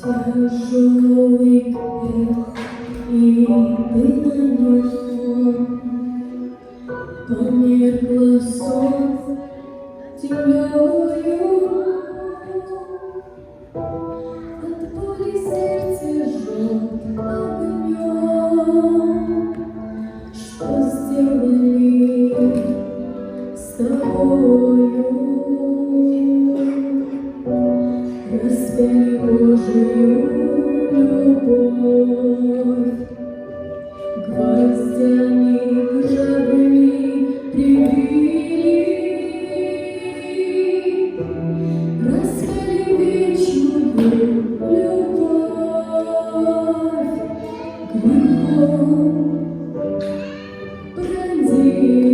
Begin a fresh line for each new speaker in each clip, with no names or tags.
Тяжелый крест, и ты на нем померкло солнце землею. От боли сердце жжет огнем. Что сделали с тобою? Распяли Божию любовь, гвоздями ржавыми прибили, распяли вечную любовь, грехом пронзили.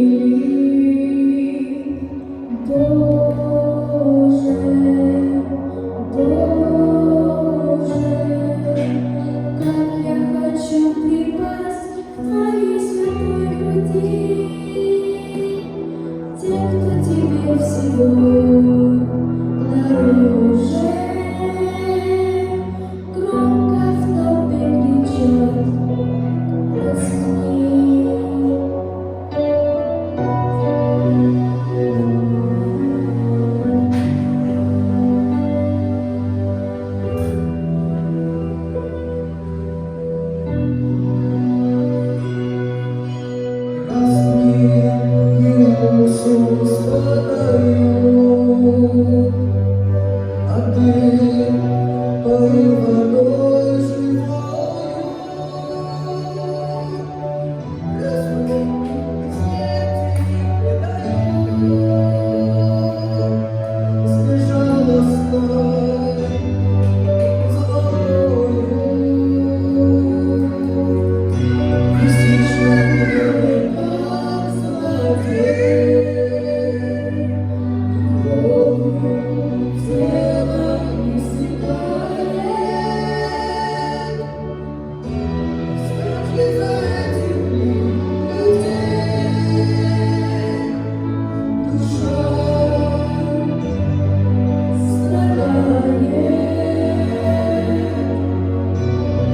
Всего дороже, громко в толпе кричат: «Возьми».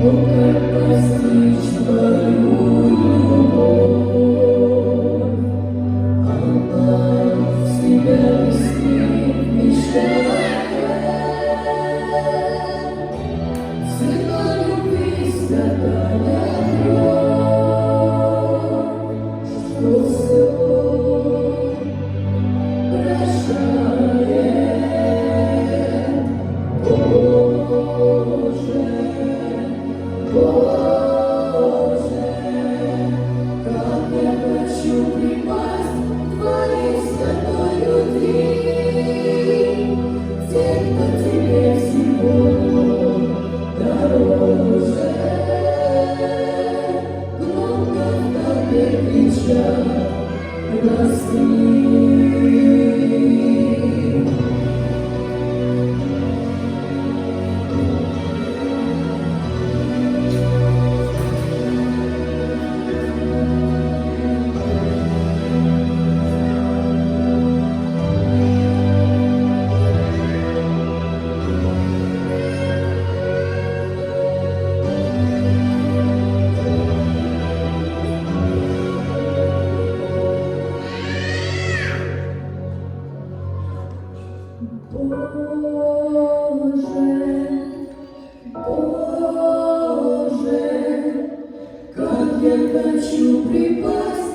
Как постичь твою любовь? Она в себя вести мечтает. Цена любви святая кровь, что все прощает. Боже, как я хочу припасть к твоей святой любви. Те, кто тебе всего дороже, громко в толпе кричат: «Прости». Боже, как я хочу припасть